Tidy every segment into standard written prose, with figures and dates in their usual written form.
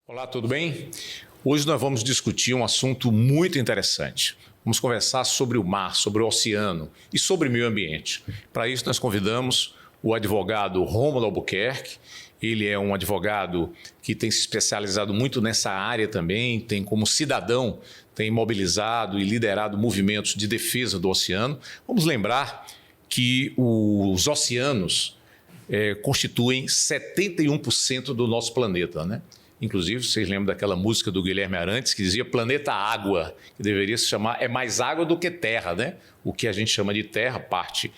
Olá, tudo bem? Hoje nós vamos discutir um assunto muito interessante. Vamos conversar sobre o mar, sobre o oceano e sobre meio ambiente. Para isso nós convidamos o advogado Rômulo Albuquerque. Ele é um advogado que tem se especializado muito nessa área também, tem como cidadão, tem mobilizado e liderado movimentos de defesa do oceano. Vamos lembrar que os oceanos constituem 71% do nosso planeta, né? Inclusive, vocês lembram daquela música do Guilherme Arantes que dizia Planeta Água, que deveria se chamar É Mais Água do que Terra, né? O que a gente chama de terra, parte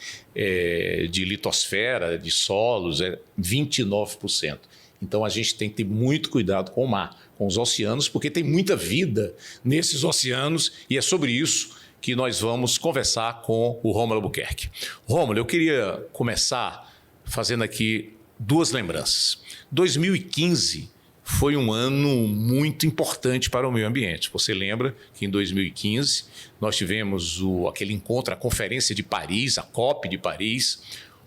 de litosfera, de solos, é 29%. Então a gente tem que ter muito cuidado com o mar, com os oceanos, porque tem muita vida nesses oceanos e é sobre isso que nós vamos conversar com o Rômulo Albuquerque. Rômulo, eu queria começar fazendo aqui duas lembranças. 2015 foi um ano muito importante para o meio ambiente. Você lembra que em 2015 nós tivemos aquele encontro, a Conferência de Paris, a COP de Paris,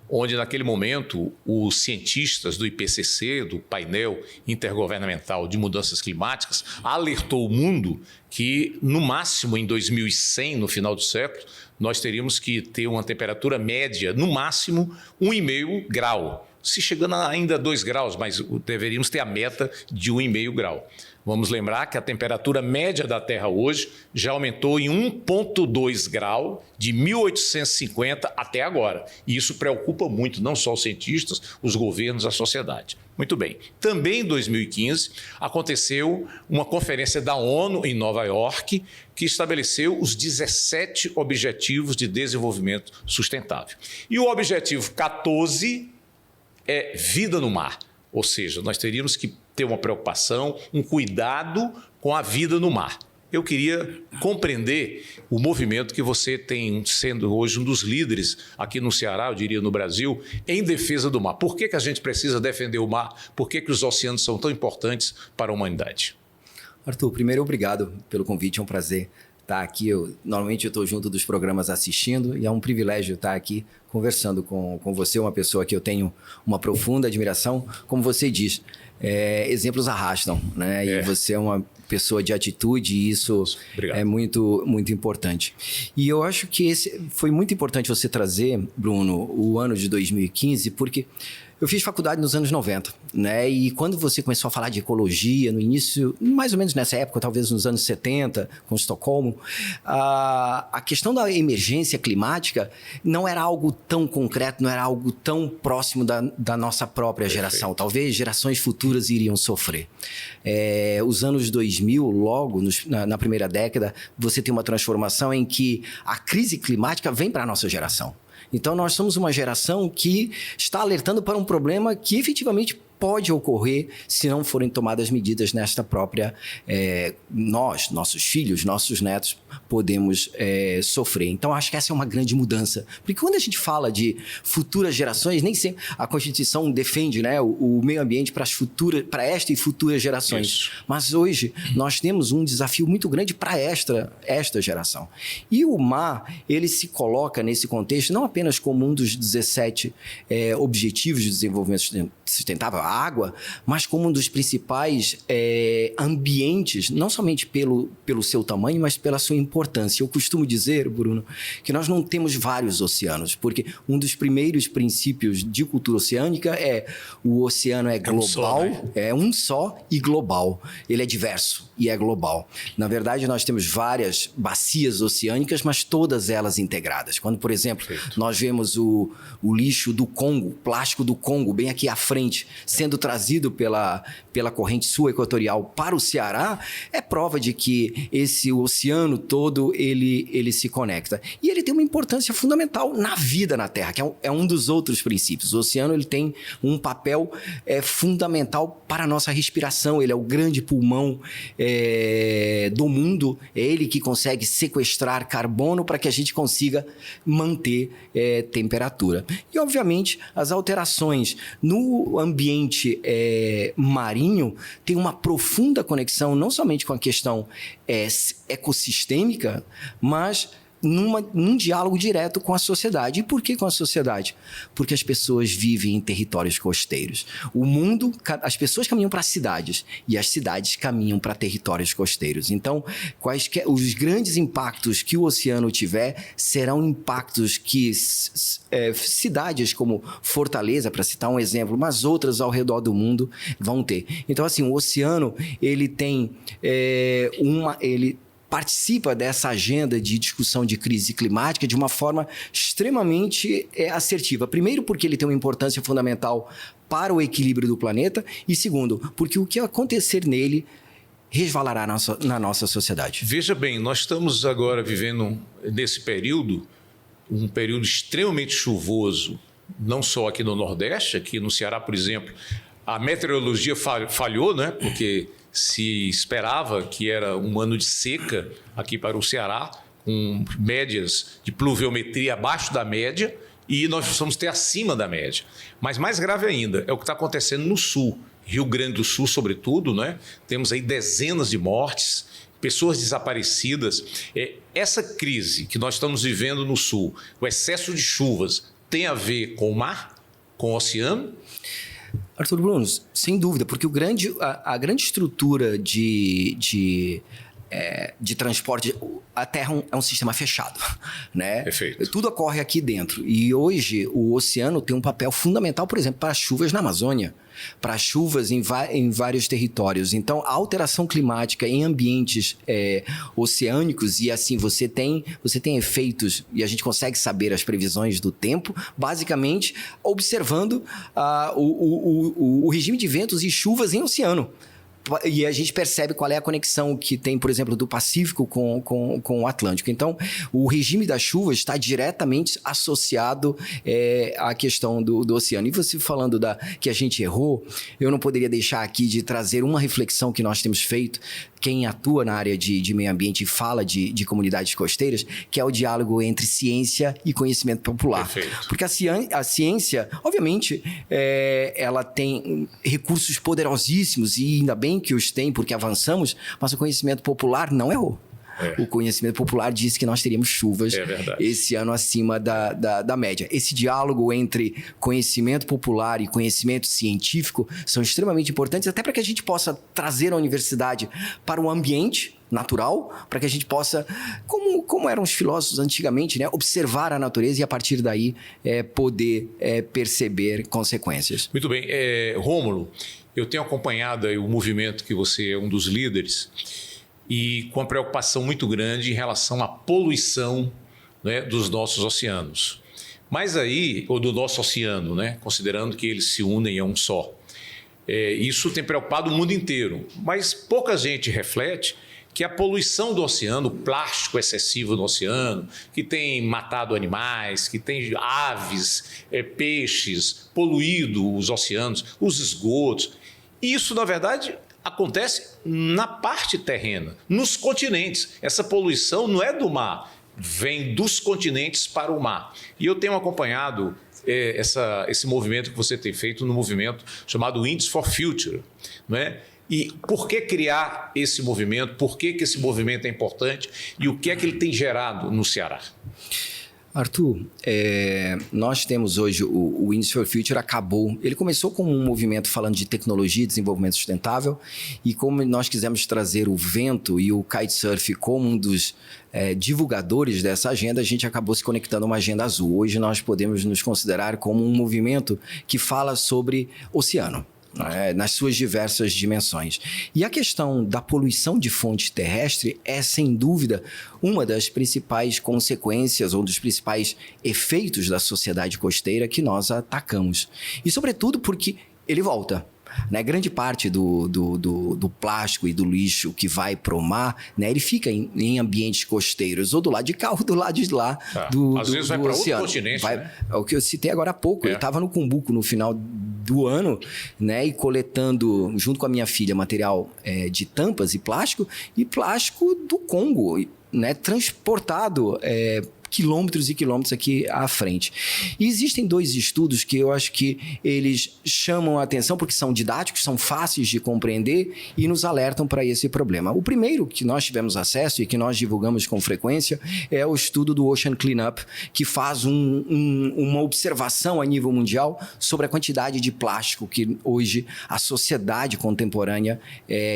onde naquele momento os cientistas do IPCC, do Painel Intergovernamental de Mudanças Climáticas, alertou o mundo que no máximo em 2100, no final do século, nós teríamos que ter uma temperatura média, no máximo 1,5 grau. Se chegando ainda a 2 graus, mas deveríamos ter a meta de 1,5 grau. Vamos lembrar que a temperatura média da Terra hoje já aumentou em 1,2 grau de 1850 até agora. E isso preocupa muito, não só os cientistas, os governos, a sociedade. Muito bem. Também em 2015 aconteceu uma conferência da ONU em Nova York que estabeleceu os 17 Objetivos de Desenvolvimento Sustentável. E o objetivo 14 é vida no mar, ou seja, nós teríamos que ter uma preocupação, um cuidado com a vida no mar. Eu queria compreender o movimento que você tem sendo hoje um dos líderes aqui no Ceará, eu diria no Brasil, em defesa do mar. Por que a gente precisa defender o mar? Por que os oceanos são tão importantes para a humanidade? Arthur, primeiro, obrigado pelo convite, é um prazer estar aqui. Normalmente eu estou junto dos programas assistindo e é um privilégio estar aqui conversando com você, uma pessoa que eu tenho uma profunda admiração. Como você diz, exemplos arrastam, né? E você é uma pessoa de atitude e isso Obrigado. É muito, muito importante. E eu acho que foi muito importante você trazer, Bruno, o ano de 2015, porque eu fiz faculdade nos anos 90, né? E quando você começou a falar de ecologia, no início, mais ou menos nessa época, talvez nos anos 70, com Estocolmo, a questão da emergência climática não era algo tão concreto, não era algo tão próximo da nossa própria geração. Talvez gerações futuras iriam sofrer. Os anos 2000, logo na primeira década, você tem uma transformação em que a crise climática vem para a nossa geração. Então, nós somos uma geração que está alertando para um problema que efetivamente pode ocorrer se não forem tomadas medidas nesta própria... nossos filhos, nossos netos, podemos sofrer. Então, acho que essa é uma grande mudança. Porque quando a gente fala de futuras gerações, nem sempre a Constituição defende, né, o meio ambiente para esta e futuras gerações. Isso. Mas hoje, nós temos um desafio muito grande para esta geração. E o mar, ele se coloca nesse contexto não apenas como um dos 17 Objetivos de Desenvolvimento Sustentável, a água, mas como um dos principais ambientes, não somente pelo seu tamanho, mas pela sua importância. Eu costumo dizer, Bruno, que nós não temos vários oceanos, porque um dos primeiros princípios de cultura oceânica é o oceano é global, é um só e global. Ele é diverso e é global. Na verdade, nós temos várias bacias oceânicas, mas todas elas integradas. Quando, por exemplo, nós vemos o lixo do Congo, o plástico do Congo, bem aqui à frente, sendo trazido pela corrente sul equatorial para o Ceará, é prova de que esse oceano todo, ele se conecta. E ele tem uma importância fundamental na vida na Terra, que é um dos outros princípios. O oceano, ele tem um papel fundamental para a nossa respiração. Ele é o grande pulmão do mundo. É ele que consegue sequestrar carbono para que a gente consiga manter temperatura. E, obviamente, as alterações no ambiente marinho têm uma profunda conexão, não somente com a questão ecossistêmica, mas num diálogo direto com a sociedade. E por que com a sociedade? Porque as pessoas vivem em territórios costeiros. As pessoas caminham para cidades e as cidades caminham para territórios costeiros. Então, os grandes impactos que o oceano tiver serão impactos que cidades como Fortaleza, para citar um exemplo, mas outras ao redor do mundo vão ter. Então, assim, o oceano, ele tem ele participa dessa agenda de discussão de crise climática de uma forma extremamente assertiva. Primeiro, porque ele tem uma importância fundamental para o equilíbrio do planeta, e segundo, porque o que acontecer nele resvalará na nossa sociedade. Veja bem, nós estamos agora vivendo nesse período, um período extremamente chuvoso, não só aqui no Nordeste, aqui no Ceará, por exemplo, a meteorologia falhou, né? Porque se esperava que era um ano de seca aqui para o Ceará, com médias de pluviometria abaixo da média, e nós precisamos ter acima da média. Mas mais grave ainda é o que está acontecendo no Sul, Rio Grande do Sul, sobretudo, né? Temos aí dezenas de mortes, pessoas desaparecidas. Essa crise que nós estamos vivendo no Sul, o excesso de chuvas, tem a ver com o mar, com o oceano? Arthur Bruno, sem dúvida, porque a grande estrutura de transporte, a Terra é um sistema fechado, né? Perfeito. Tudo ocorre aqui dentro. E hoje o oceano tem um papel fundamental, por exemplo, para as chuvas na Amazônia, para chuvas em vários territórios. Então, a alteração climática em ambientes oceânicos, e assim você tem efeitos, e a gente consegue saber as previsões do tempo, basicamente observando o regime de ventos e chuvas em oceano. E a gente percebe qual é a conexão que tem, por exemplo, do Pacífico com o Atlântico. Então, o regime das chuvas está diretamente associado à questão do oceano. E você falando que a gente errou, eu não poderia deixar aqui de trazer uma reflexão que nós temos feito, quem atua na área de meio ambiente e fala de comunidades costeiras, que é o diálogo entre ciência e conhecimento popular. Perfeito. Porque a ciência, obviamente, ela tem recursos poderosíssimos, e ainda bem que os tem, porque avançamos, mas o conhecimento popular não errou. O conhecimento popular disse que nós teríamos chuvas esse ano acima da média. Esse diálogo entre conhecimento popular e conhecimento científico são extremamente importantes, até para que a gente possa trazer a universidade para o ambiente natural, para que a gente possa, como eram os filósofos antigamente, né, observar a natureza e a partir daí poder perceber consequências. Muito bem. Rômulo, eu tenho acompanhado aí o movimento que você é um dos líderes, e com uma preocupação muito grande em relação à poluição, né, dos nossos oceanos. Mas aí, ou do nosso oceano, né, considerando que eles se unem a um só. Isso tem preocupado o mundo inteiro, mas pouca gente reflete que a poluição do oceano, o plástico excessivo no oceano, que tem matado animais, que tem aves, peixes, poluído os oceanos, os esgotos, isso, na verdade, acontece na parte terrena, nos continentes. Essa poluição não é do mar, vem dos continentes para o mar. E eu tenho acompanhado esse movimento que você tem feito no movimento chamado Winds for Future, não é? E por que criar esse movimento? Por que esse movimento é importante? E o que é que ele tem gerado no Ceará? Arthur, nós temos hoje o Winds for Future acabou. Ele começou como um movimento falando de tecnologia e desenvolvimento sustentável, e como nós quisemos trazer o vento e o kitesurf como um dos divulgadores dessa agenda, a gente acabou se conectando a uma agenda azul. Hoje nós podemos nos considerar como um movimento que fala sobre oceano, nas suas diversas dimensões. E a questão da poluição de fonte terrestre é, sem dúvida, uma das principais consequências ou dos principais efeitos da sociedade costeira que nós atacamos. E, sobretudo, porque ele volta. Né? Grande parte do plástico e do lixo que vai para o mar, né? Ele fica em ambientes costeiros, ou do lado de cá ou do lado de lá do às vezes vai para outro continente. Né? É o que eu citei agora há pouco. Eu estava no Cumbuco no final do ano, né? E coletando, junto com a minha filha, material de tampas e plástico do Congo, né? Transportado quilômetros e quilômetros aqui à frente. E existem 2 estudos que eu acho que eles chamam a atenção porque são didáticos, são fáceis de compreender e nos alertam para esse problema. O primeiro que nós tivemos acesso e que nós divulgamos com frequência é o estudo do Ocean Cleanup, que faz uma observação a nível mundial sobre a quantidade de plástico que hoje a sociedade contemporânea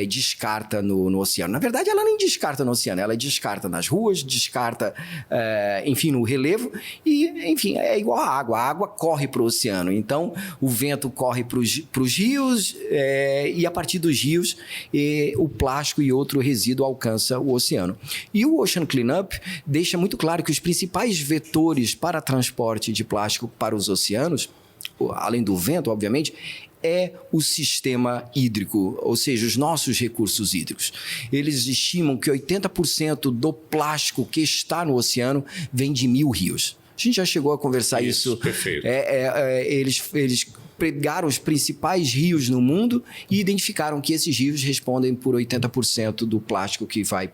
descarta no oceano. Na verdade, ela nem descarta no oceano, ela descarta nas ruas, descarta, enfim, no relevo e, enfim, é igual à água. A água corre para o oceano, então o vento corre para os rios e a partir dos rios o plástico e outro resíduo alcança o oceano. E o Ocean Cleanup deixa muito claro que os principais vetores para transporte de plástico para os oceanos, além do vento, obviamente, é o sistema hídrico, ou seja, os nossos recursos hídricos. Eles estimam que 80% do plástico que está no oceano vem de 1.000 rios. A gente já chegou a conversar isso. Perfeito. Eles pegaram os principais rios no mundo e identificaram que esses rios respondem por 80% do plástico que vai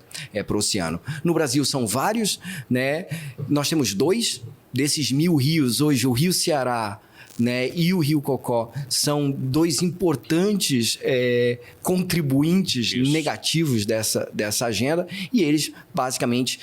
para o oceano. No Brasil são vários, né? Nós temos 2 desses 1.000 rios. Hoje, o Rio Ceará, né, e o Rio Cocó são 2 importantes contribuintes negativos dessa agenda e eles, basicamente,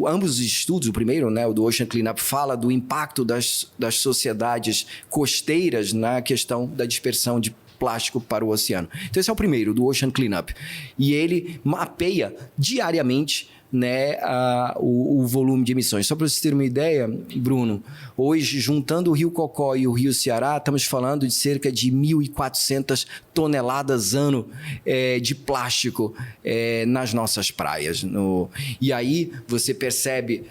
ambos os estudos, o primeiro, né, o do Ocean Cleanup, fala do impacto das sociedades costeiras na questão da dispersão de plástico para o oceano. Então, esse é o primeiro, do Ocean Cleanup. E ele mapeia diariamente, né, o volume de emissões. Só para vocês terem uma ideia, Bruno, hoje, juntando o Rio Cocó e o Rio Ceará, estamos falando de cerca de 1.400 toneladas ano de plástico nas nossas praias. E aí você percebe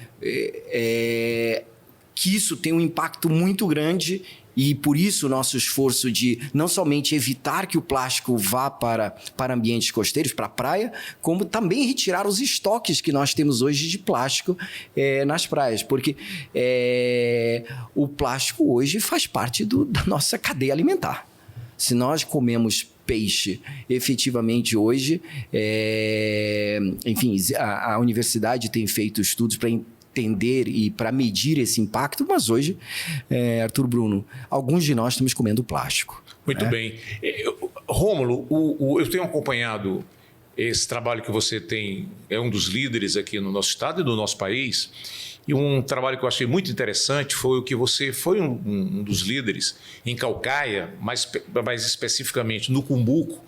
que isso tem um impacto muito grande. E por isso o nosso esforço de não somente evitar que o plástico vá para ambientes costeiros, para a praia, como também retirar os estoques que nós temos hoje de plástico nas praias. Porque o plástico hoje faz parte da nossa cadeia alimentar. Se nós comemos peixe efetivamente hoje, enfim, a universidade tem feito estudos para entender e para medir esse impacto, mas hoje, Arthur, Bruno, alguns de nós estamos comendo plástico. Muito bem. Rômulo, eu tenho acompanhado esse trabalho que você tem, é um dos líderes aqui no nosso estado e do nosso país, e um trabalho que eu achei muito interessante foi o que você foi um dos líderes em Caucaia, mais especificamente no Cumbuco,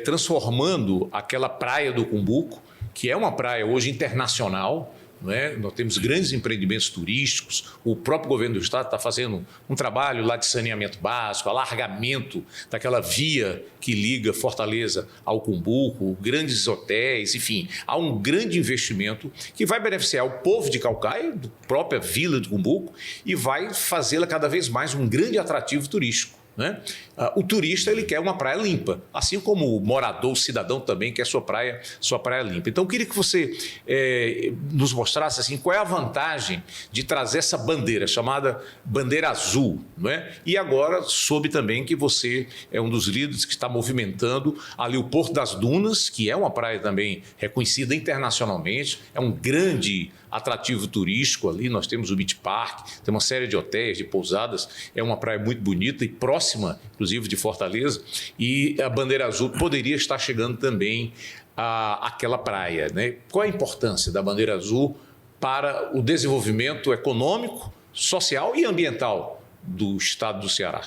transformando aquela praia do Cumbuco, que é uma praia hoje internacional. Não é? Nós temos grandes empreendimentos turísticos, o próprio governo do estado está fazendo um trabalho lá de saneamento básico, alargamento daquela via que liga Fortaleza ao Cumbuco, grandes hotéis, enfim, há um grande investimento que vai beneficiar o povo de Caucaia, da própria vila do Cumbuco, e vai fazê-la cada vez mais um grande atrativo turístico. Né? O turista ele quer uma praia limpa, assim como o morador, o cidadão também quer sua praia limpa. Então eu queria que você nos mostrasse assim, qual é a vantagem de trazer essa bandeira chamada bandeira azul, não é? E agora soube também que você é um dos líderes que está movimentando ali o Porto das Dunas, que é uma praia também reconhecida internacionalmente, é um grande atrativo turístico ali. Nós temos o Beach Park, tem uma série de hotéis, de pousadas, é uma praia muito bonita e próxima, inclusive, de Fortaleza, e a bandeira azul poderia estar chegando também àquela praia, né? Qual a importância da bandeira azul para o desenvolvimento econômico, social e ambiental do estado do Ceará?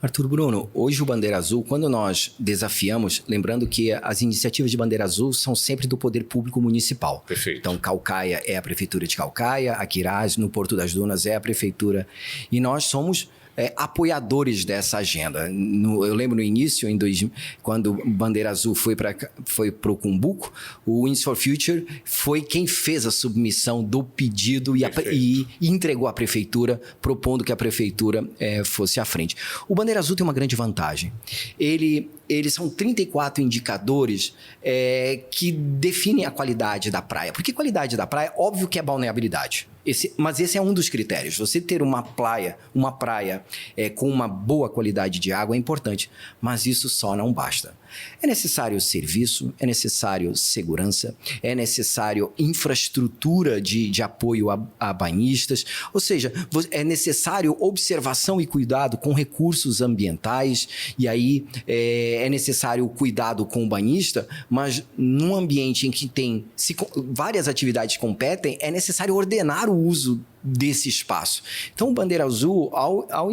Arthur, Bruno, hoje o Bandeira Azul, quando nós desafiamos, lembrando que as iniciativas de Bandeira Azul são sempre do poder público municipal. Perfeito. Então, Caucaia é a Prefeitura de Caucaia, Aquirás, no Porto das Dunas, é a Prefeitura. E nós somos apoiadores dessa agenda. Eu lembro no início, quando Bandeira Azul foi para o Cumbuco, o Wings for Future foi quem fez a submissão do pedido e entregou à Prefeitura, propondo que a Prefeitura fosse à frente. O Bandeira Azul tem uma grande vantagem. Eles são 34 indicadores que definem a qualidade da praia. Porque qualidade da praia, óbvio que é balneabilidade. Mas esse é um dos critérios. Você ter uma praia com uma boa qualidade de água é importante, mas isso só não basta. É necessário serviço, é necessário segurança, é necessário infraestrutura de apoio a banhistas, ou seja, é necessário observação e cuidado com recursos ambientais, e aí é necessário cuidado com o banhista, mas num ambiente em que tem várias atividades competem, é necessário ordenar o uso desse espaço. Então, o Bandeira Azul, ao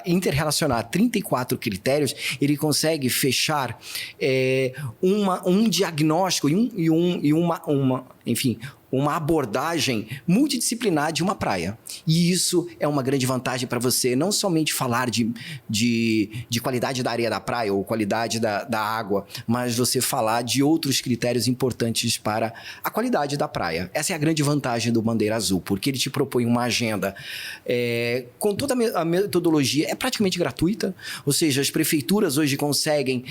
interrelacionar 34 critérios, ele consegue fechar um diagnóstico uma abordagem multidisciplinar de uma praia. E isso é uma grande vantagem para você não somente falar de qualidade da areia da praia ou qualidade da água, mas você falar de outros critérios importantes para a qualidade da praia. Essa é a grande vantagem do Bandeira Azul, porque ele te propõe uma agenda com toda a metodologia, é praticamente gratuita, ou seja, as prefeituras hoje conseguem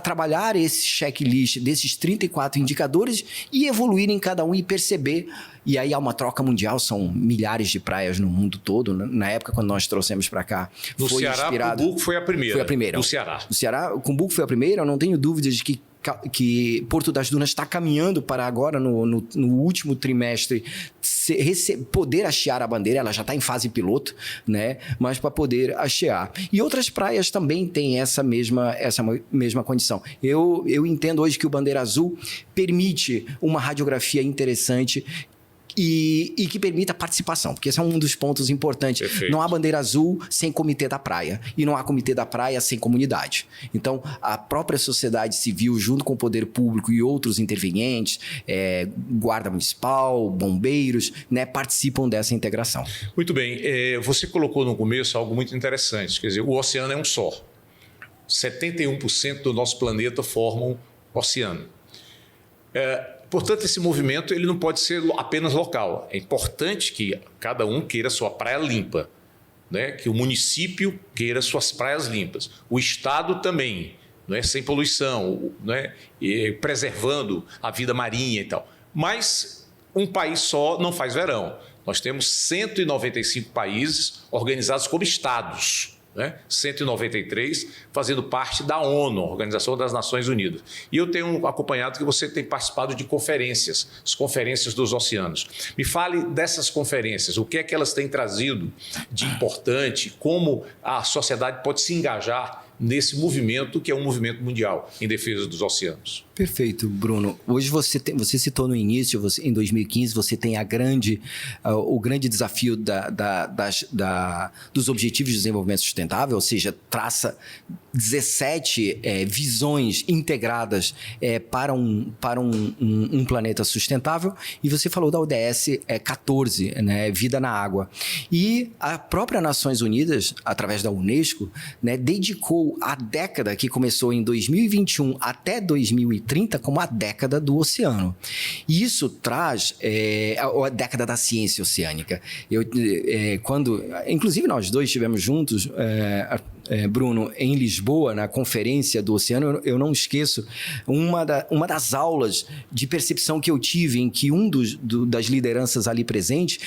trabalhar esse checklist desses 34 indicadores e evoluir em cada um e perceber. E aí há uma troca mundial, são milhares de praias no mundo todo. Na época, quando nós trouxemos para cá, no foi Ceará, inspirado... Cumbuco foi a primeira. Foi a primeira. No Ceará. No Ceará, Cumbuco foi a primeira. Eu não tenho dúvidas de que Porto das Dunas está caminhando para agora, no último trimestre, poder hastear a bandeira. Ela já está em fase piloto, né? Mas para poder hastear. E outras praias também têm essa mesma condição. Eu entendo hoje que o Bandeira Azul permite uma radiografia interessante e que permita a participação, porque esse é um dos pontos importantes. Perfeito. Não há Bandeira Azul sem comitê da praia, e não há comitê da praia sem comunidade. Então, a própria sociedade civil, junto com o poder público e outros intervenientes, guarda municipal, bombeiros, né, participam dessa integração. Muito bem. Você colocou no começo algo muito interessante, quer dizer, o oceano é um só. 71% do nosso planeta formam oceano. Portanto, esse movimento ele não pode ser apenas local. É importante que cada um queira sua praia limpa, né? Que o município queira suas praias limpas. O Estado também, né? Sem poluição, né? E preservando a vida marinha e tal. Mas um país só não faz verão. Nós temos 195 países organizados como estados, né? 193 fazendo parte da ONU, Organização das Nações Unidas. E eu tenho acompanhado que você tem participado de conferências, as conferências dos oceanos. Me fale dessas conferências, o que é que elas têm trazido de importante, como a sociedade pode se engajar nesse movimento que é um movimento mundial em defesa dos oceanos. Perfeito, Bruno. Hoje você citou no início, em 2015, você tem o grande desafio dos Objetivos de Desenvolvimento Sustentável, ou seja, traça 17 visões integradas para um planeta sustentável, e você falou da ODS 14, né, Vida na Água. E a própria Nações Unidas, através da Unesco, né, dedicou a década que começou em 2021 até 2030 como a década do oceano. E isso traz a década da ciência oceânica. Inclusive nós dois estivemos juntos, Bruno, em Lisboa, na conferência do oceano, eu não esqueço uma das aulas de percepção que eu tive, em que das lideranças ali presentes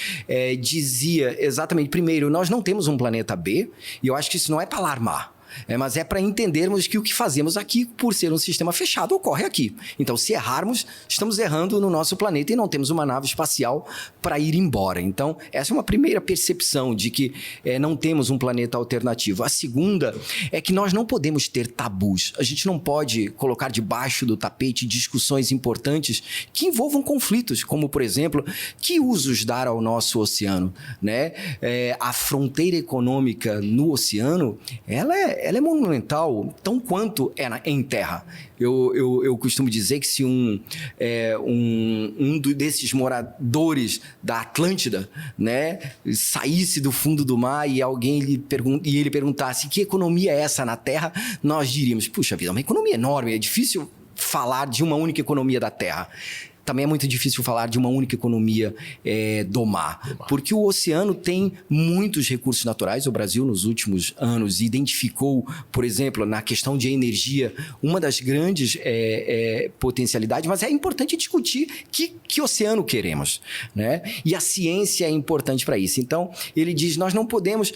dizia exatamente, primeiro, nós não temos um planeta B, e eu acho que isso não é para alarmar. Mas é para entendermos que o que fazemos aqui, por ser um sistema fechado, ocorre aqui. Então, se errarmos, estamos errando no nosso planeta e não temos uma nave espacial para ir embora. Então, essa é uma primeira percepção de que não temos um planeta alternativo. A segunda é que nós não podemos ter tabus. A gente não pode colocar debaixo do tapete discussões importantes que envolvam conflitos, como, por exemplo, que usos dar ao nosso oceano, né? A fronteira econômica no oceano, ela é monumental, tão quanto em terra. Eu costumo dizer que se desses moradores da Atlântida, né, saísse do fundo do mar e ele perguntasse que economia é essa na Terra, nós diríamos, puxa vida, uma economia enorme, é difícil falar de uma única economia da Terra. também é muito difícil falar de uma única economia do mar, porque o oceano tem muitos recursos naturais. O Brasil, nos últimos anos, identificou, por exemplo, na questão de energia, uma das grandes potencialidades, mas é importante discutir que oceano queremos, né? E a ciência é importante para isso. Então, ele diz, nós não podemos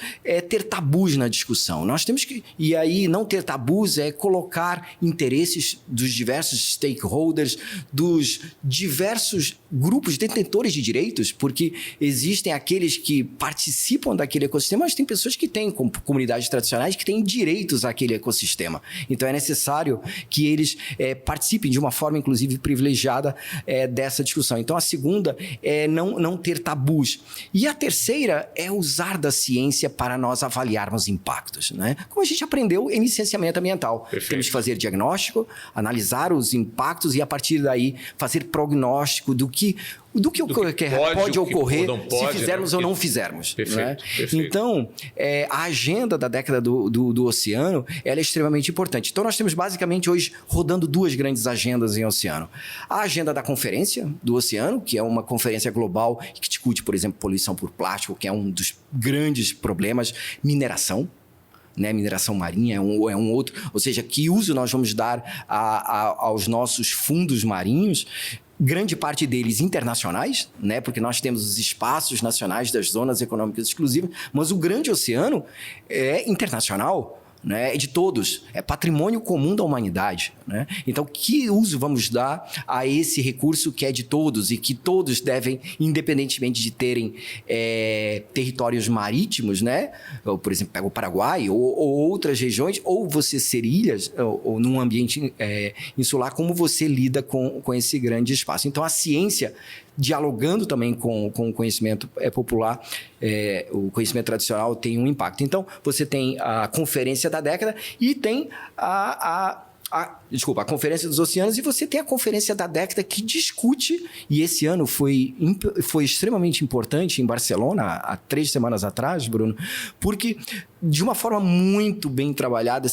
ter tabus na discussão. Nós temos que... E aí, não ter tabus é colocar interesses dos diversos stakeholders, dos diversos grupos detentores de direitos, porque existem aqueles que participam daquele ecossistema, mas tem pessoas que têm, como comunidades tradicionais, que têm direitos àquele ecossistema. Então, é necessário que eles participem de uma forma, inclusive, privilegiada dessa discussão. Então, a segunda é não ter tabus. E a terceira é usar da ciência para nós avaliarmos impactos, né? Como a gente aprendeu em licenciamento ambiental. Perfeito. Temos que fazer diagnóstico, analisar os impactos e, a partir daí, fazer prognóstico do que pode ocorrer se fizermos ou não fizermos. Perfeito, né? perfeito. Então, a agenda da década do oceano ela é extremamente importante. Então, nós temos basicamente hoje rodando duas grandes agendas em oceano. A agenda da Conferência do Oceano, que é uma conferência global que discute, por exemplo, poluição por plástico, que é um dos grandes problemas, mineração. Né? Mineração marinha é um outro, ou seja, que uso nós vamos dar aos nossos fundos marinhos, grande parte deles internacionais, né? Porque nós temos os espaços nacionais das zonas econômicas exclusivas, mas o grande oceano é internacional. Né, é de todos, é patrimônio comum da humanidade. Né? Então, que uso vamos dar a esse recurso que é de todos e que todos devem, independentemente de terem territórios marítimos, né? Ou, por exemplo, pega o Paraguai ou outras regiões, ou você ser ilhas, ou num ambiente insular, como você lida com esse grande espaço. Então, a ciência, dialogando também com o conhecimento popular, o conhecimento tradicional tem um impacto. Então, você tem a conferência da década e tem a Conferência dos Oceanos, e você tem a Conferência da década que discute, e esse ano foi extremamente importante em Barcelona, há 3 semanas atrás, Bruno, porque de uma forma muito bem trabalhada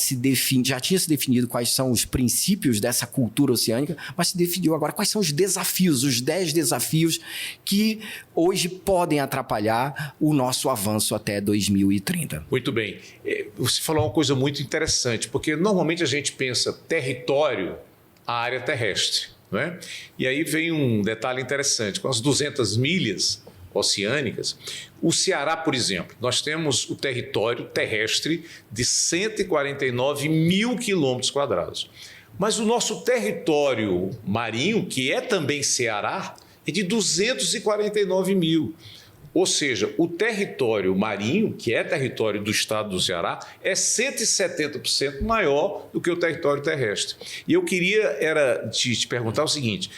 já tinha se definido quais são os princípios dessa cultura oceânica, mas se definiu agora quais são os desafios, os 10 desafios que hoje podem atrapalhar o nosso avanço até 2030. Muito bem. Você falou uma coisa muito interessante, porque normalmente a gente pensa território, a área terrestre, não é? E aí vem um detalhe interessante, com as 200 milhas oceânicas, o Ceará, por exemplo, nós temos o território terrestre de 149 mil quilômetros quadrados. Mas o nosso território marinho, que é também Ceará, é de 249 mil. Ou seja, o território marinho, que é território do estado do Ceará, é 170% maior do que o território terrestre. E eu queria te perguntar o seguinte,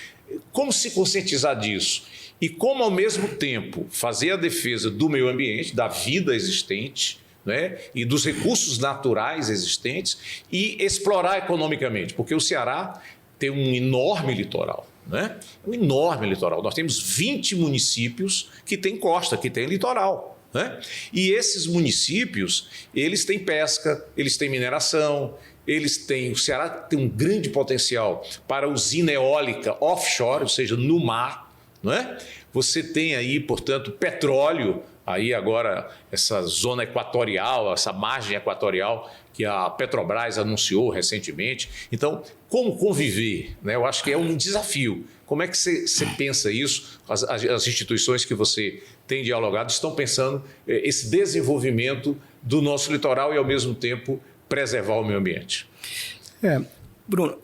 como se conscientizar disso? E como, ao mesmo tempo, fazer a defesa do meio ambiente, da vida existente, né, e dos recursos naturais existentes, e explorar economicamente, porque o Ceará tem um enorme litoral. Né? Um enorme litoral. Nós temos 20 municípios que têm costa, que têm litoral. Né? E esses municípios, eles têm pesca, eles têm mineração, o Ceará tem um grande potencial para usina eólica offshore, ou seja, no mar. Não é? Você tem aí, portanto, petróleo, aí agora essa zona equatorial, essa margem equatorial que a Petrobras anunciou recentemente. Então, como conviver? Né? Eu acho que é um desafio. Como é que você pensa isso? As instituições que você tem dialogado estão pensando esse desenvolvimento do nosso litoral e, ao mesmo tempo, preservar o meio ambiente? Bruno,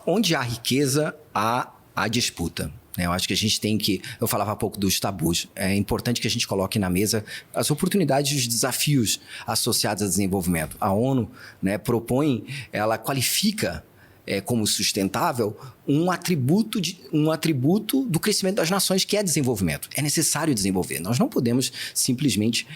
onde há riqueza, há disputa. Eu acho que a gente tem que... Eu falava há pouco dos tabus. É importante que a gente coloque na mesa as oportunidades e os desafios associados ao desenvolvimento. A ONU, né, ela qualifica como sustentável um atributo do crescimento das nações, que é desenvolvimento. É necessário desenvolver. Nós não podemos simplesmente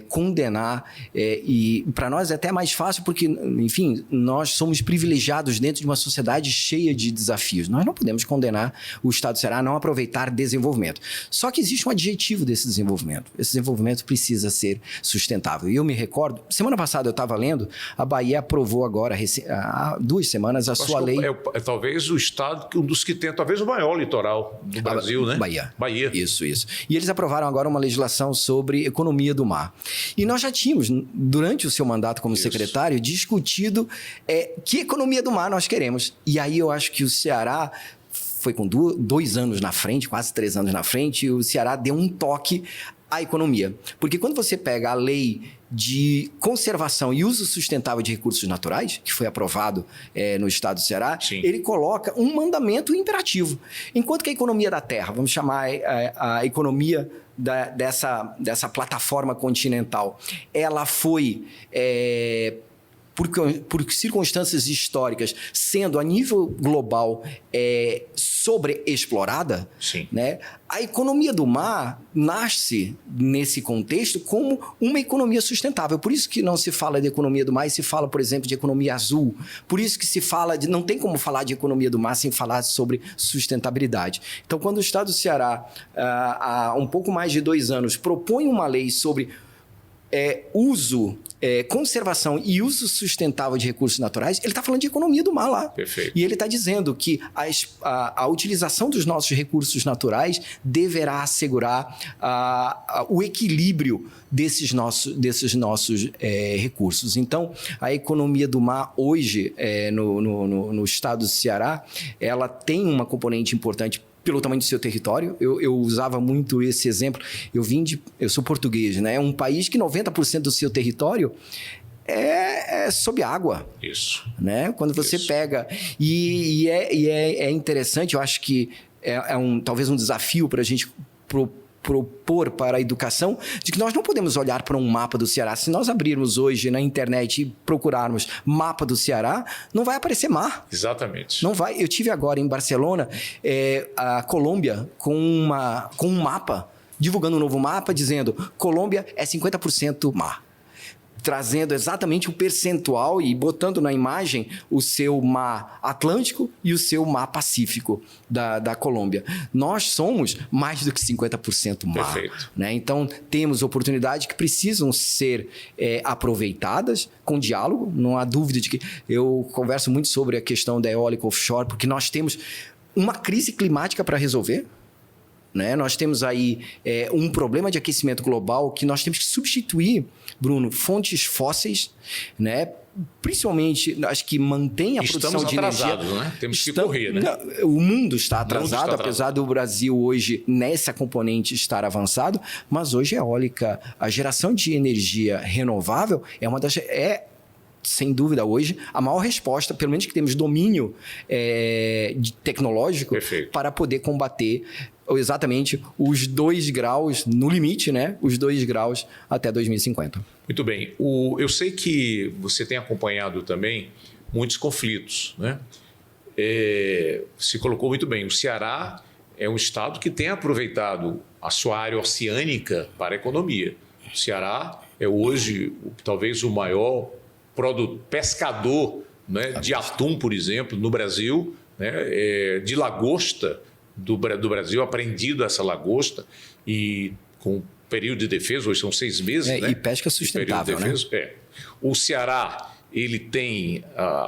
condenar, e para nós é até mais fácil porque, enfim, nós somos privilegiados dentro de uma sociedade cheia de desafios. Nós não podemos condenar o Estado do Ceará a não aproveitar desenvolvimento. Só que existe um adjetivo desse desenvolvimento. Esse desenvolvimento precisa ser sustentável. E eu me recordo, semana passada eu estava lendo, a Bahia aprovou agora, há 2 semanas, a sua lei... É talvez o estado, um dos que tem talvez o maior litoral do Brasil, né? Bahia. Isso. E eles aprovaram agora uma legislação sobre economia do mar. E nós já tínhamos, durante o seu mandato como secretário, discutido que economia do mar nós queremos. E aí eu acho que o Ceará foi com 2 anos na frente, quase 3 anos na frente, e o Ceará deu um toque à economia. Porque quando você pega a lei de conservação e uso sustentável de recursos naturais, que foi aprovado no estado do Ceará, Sim. ele coloca um mandamento imperativo. Enquanto que a economia da terra, vamos chamar a economia dessa plataforma continental, ela foi... por circunstâncias históricas, sendo a nível global sobreexplorada, né? A economia do mar nasce nesse contexto como uma economia sustentável. Por isso que não se fala de economia do mar e se fala, por exemplo, de economia azul. Por isso que se fala não tem como falar de economia do mar sem falar sobre sustentabilidade. Então, quando o estado do Ceará, há um pouco mais de 2 anos, propõe uma lei sobre conservação e uso sustentável de recursos naturais, ele está falando de economia do mar lá. Perfeito. E ele está dizendo que a utilização dos nossos recursos naturais deverá assegurar o equilíbrio desses nossos recursos. Então, a economia do mar hoje, no estado do Ceará, ela tem uma componente importante pelo tamanho do seu território. Eu usava muito esse exemplo. Eu sou português, né? É um país que 90% do seu território é sob água. Isso. Né? Quando você pega... E é interessante, eu acho que talvez um desafio para a gente propor para a educação, de que nós não podemos olhar para um mapa do Ceará. Se nós abrirmos hoje na internet e procurarmos mapa do Ceará, não vai aparecer mar. Exatamente. Não vai. Eu tive agora em Barcelona, a Colômbia com um mapa, divulgando um novo mapa, dizendo Colômbia é 50% mar. Trazendo exatamente o percentual e botando na imagem o seu mar Atlântico e o seu mar Pacífico da Colômbia. Nós somos mais do que 50% mar. Perfeito. Né? Então, temos oportunidades que precisam ser aproveitadas com diálogo. Não há dúvida de que eu converso muito sobre a questão da eólica offshore, porque nós temos uma crise climática para resolver. Né? Nós temos aí um problema de aquecimento global que nós temos que substituir, Bruno, fontes fósseis, né? Principalmente as que mantêm a produção de energia. Estamos atrasados, né? Temos que correr, né? O mundo está atrasado, apesar do Brasil hoje nessa componente estar avançado, mas hoje a eólica, a geração de energia renovável é uma das... sem dúvida, hoje, a maior resposta, pelo menos que temos domínio tecnológico, Perfeito, para poder combater exatamente os 2 graus, no limite, né? Os 2 graus até 2050. Muito bem. Eu sei que você tem acompanhado também muitos conflitos, né? Se colocou muito bem. O Ceará é um estado que tem aproveitado a sua área oceânica para a economia. O Ceará é hoje talvez o maior pescador, né, de atum, por exemplo, no Brasil, né, de lagosta do Brasil, apreendido essa lagosta, e com período de defesa, hoje são 6 meses. Né, e pesca sustentável, né? O Ceará, ele tem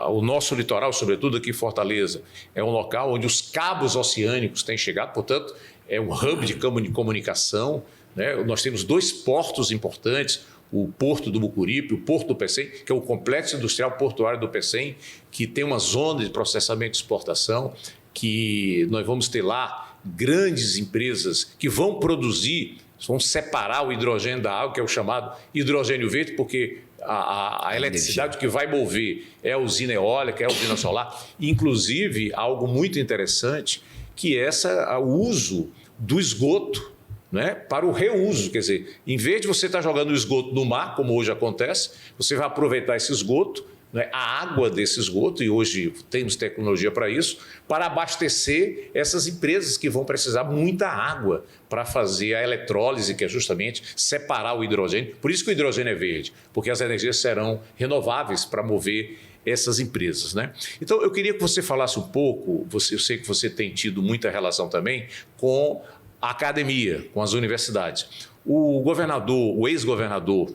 o nosso litoral, sobretudo aqui em Fortaleza, é um local onde os cabos oceânicos têm chegado, portanto, é um hub de comunicação. Né? Nós temos 2 portos importantes, o Porto do Mucuripe, o Porto do Pecém, que é o Complexo Industrial Portuário do Pecém, que tem uma zona de processamento e exportação, que nós vamos ter lá grandes empresas que vão produzir, vão separar o hidrogênio da água, que é o chamado hidrogênio verde, porque a eletricidade que vai mover é a usina eólica, é a usina solar. Inclusive, algo muito interessante, que é o uso do esgoto, né, para o reuso. Quer dizer, em vez de você estar jogando o esgoto no mar, como hoje acontece, você vai aproveitar esse esgoto, né, a água desse esgoto, e hoje temos tecnologia para isso, para abastecer essas empresas que vão precisar muita água para fazer a eletrólise, que é justamente separar o hidrogênio. Por isso que o hidrogênio é verde, porque as energias serão renováveis para mover essas empresas. Né? Então, eu queria que você falasse um pouco, eu sei que você tem tido muita relação também com a academia, com as universidades. O ex-governador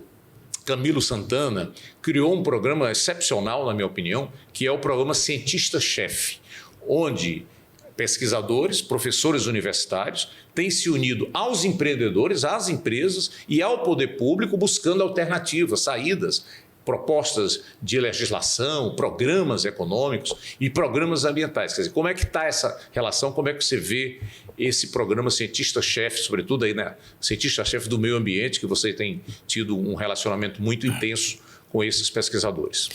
Camilo Santana, criou um programa excepcional, na minha opinião, que é o programa Cientista-Chefe, onde pesquisadores, professores universitários têm se unido aos empreendedores, às empresas e ao poder público buscando alternativas, saídas, propostas de legislação, programas econômicos e programas ambientais. Quer dizer, como é que está essa relação? Como é que você vê esse programa Cientista-Chefe, sobretudo aí, né? Cientista-Chefe do meio ambiente, que você tem tido um relacionamento muito intenso com esses pesquisadores?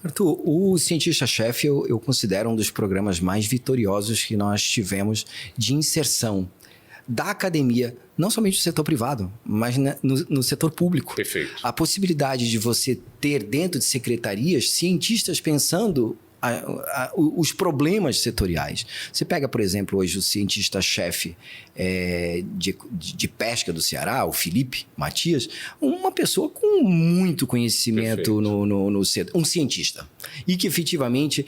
Arthur, o Cientista-Chefe eu considero um dos programas mais vitoriosos que nós tivemos de inserção da academia, não somente no setor privado, mas no setor público. Perfeito. A possibilidade de você ter dentro de secretarias cientistas pensando os problemas setoriais. Você pega, por exemplo, hoje o cientista-chefe de pesca do Ceará, o Felipe Matias, uma pessoa com muito conhecimento no setor, um cientista, e que efetivamente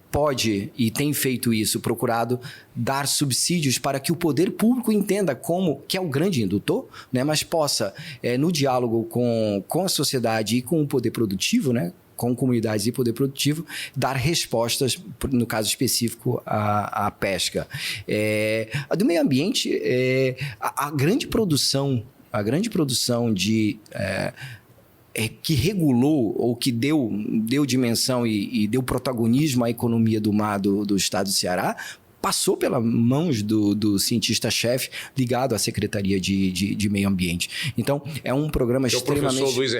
pode, e tem feito isso, procurado dar subsídios para que o poder público entenda como, que é o grande indutor, né, mas possa, no diálogo com a sociedade e com o poder produtivo, né, com comunidades e poder produtivo, dar respostas, no caso específico, à pesca. A do meio ambiente, a grande produção de... que regulou ou que deu dimensão e deu protagonismo à economia do mar do estado do Ceará, passou pelas mãos do cientista-chefe ligado à Secretaria de Meio Ambiente. Então, é um programa extremamente... O professor Luiz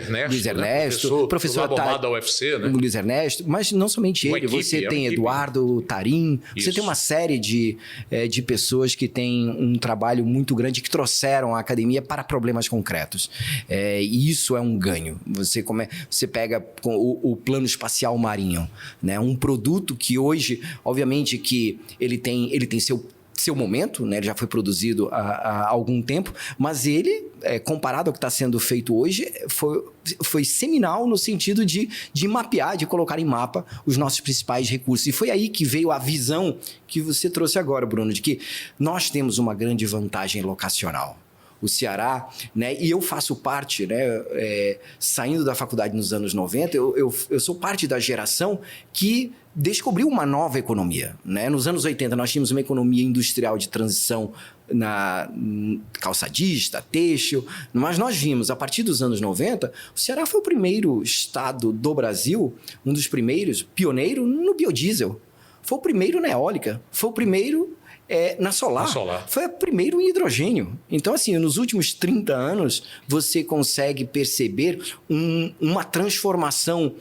Ernesto, né? professor da UFC, né? Luiz Ernesto, mas não somente ele, você tem Eduardo Tarim, você tem uma série de pessoas que têm um trabalho muito grande que trouxeram a academia para problemas concretos. E isso é um ganho. Você pega o Plano Espacial Marinho, né? Um produto que hoje, obviamente, que ele tem seu momento, né? Ele já foi produzido há algum tempo, mas ele, comparado ao que está sendo feito hoje, foi seminal no sentido de mapear, de colocar em mapa os nossos principais recursos. E foi aí que veio a visão que você trouxe agora, Bruno, de que nós temos uma grande vantagem locacional. O Ceará, né? E eu faço parte, né? Saindo da faculdade nos anos 90, eu sou parte da geração que descobriu uma nova economia, né? Nos anos 80 nós tínhamos uma economia industrial de transição na calçadista, têxtil, mas nós vimos, a partir dos anos 90, o Ceará foi o primeiro estado do Brasil, um dos primeiros, pioneiro no biodiesel, foi o primeiro na eólica, foi o primeiro na solar. Foi o primeiro em hidrogênio. Então, assim, nos últimos 30 anos, você consegue perceber uma transformação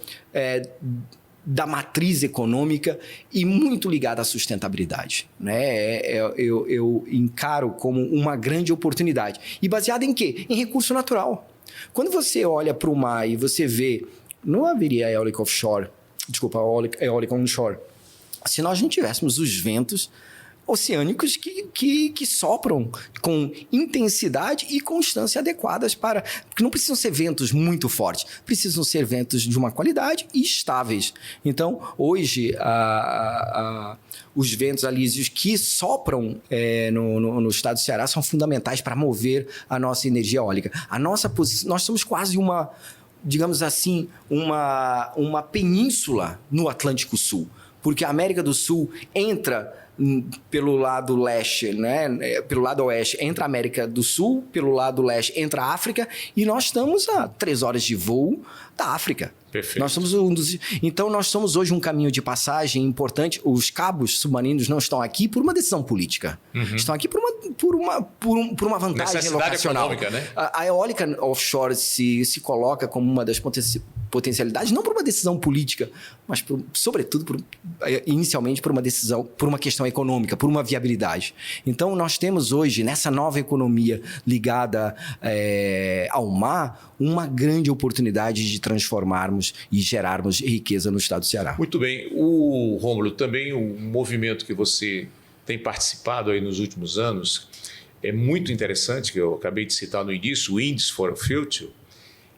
da matriz econômica e muito ligada à sustentabilidade, né? Eu encaro como uma grande oportunidade. E baseada em quê? Em recurso natural. Quando você olha para o mar e você vê... Não haveria eólica offshore, desculpa, eólica onshore, se nós não tivéssemos os ventos oceânicos que sopram com intensidade e constância adequadas porque não precisam ser ventos muito fortes, precisam ser ventos de uma qualidade e estáveis. Então, hoje, os ventos alísios que sopram no estado do Ceará são fundamentais para mover a nossa energia eólica. Nós somos quase digamos assim, uma península no Atlântico Sul, porque a América do Sul entra pelo lado leste, né? Pelo lado oeste entra a América do Sul, pelo lado leste entra a África, e nós estamos a 3 horas de voo da África. Perfeito. Nós somos então, nós somos hoje um caminho de passagem importante. Os cabos submarinos não estão aqui por uma decisão política. Uhum. Estão aqui por uma vantagem locacional. Econômica, né? A eólica offshore se coloca como uma das potencialidades, não por uma decisão política, mas, sobretudo, inicialmente, por uma questão econômica, por uma viabilidade. Então, nós temos hoje, nessa nova economia ligada ao mar, uma grande oportunidade de transformarmos e gerarmos riqueza no estado do Ceará. Muito bem. Rômulo, também o movimento que você tem participado aí nos últimos anos é muito interessante, que eu acabei de citar no início, o Indies for a Future,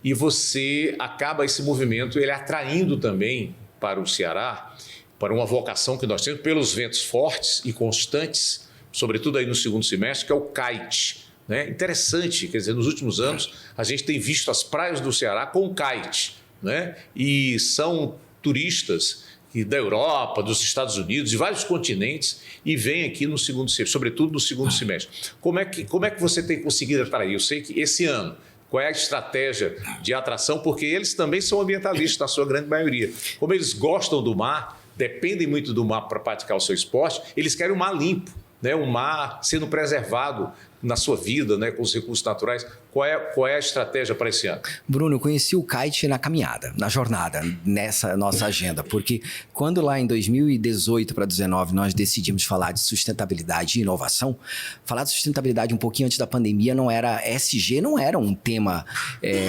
e você acaba esse movimento ele atraindo também para o Ceará, para uma vocação que nós temos pelos ventos fortes e constantes, sobretudo aí no segundo semestre, que é o KITE, né? Interessante, quer dizer, nos últimos anos a gente tem visto as praias do Ceará com kite, né? E são turistas da Europa, dos Estados Unidos, de vários continentes, e vêm aqui no segundo semestre, sobretudo no segundo semestre. Como é que você tem conseguido atrair? Eu sei que esse ano, qual é a estratégia de atração? Porque eles também são ambientalistas, na sua grande maioria. Como eles gostam do mar, dependem muito do mar para praticar o seu esporte, eles querem um mar limpo, né? Um mar sendo preservado na sua vida, né? Com os recursos naturais. Qual é a estratégia para esse ano? Bruno, eu conheci o kite na caminhada, na jornada, nessa nossa agenda, porque quando lá em 2018 para 2019 nós decidimos falar de sustentabilidade e inovação, falar de sustentabilidade um pouquinho antes da pandemia não era ESG, não era um tema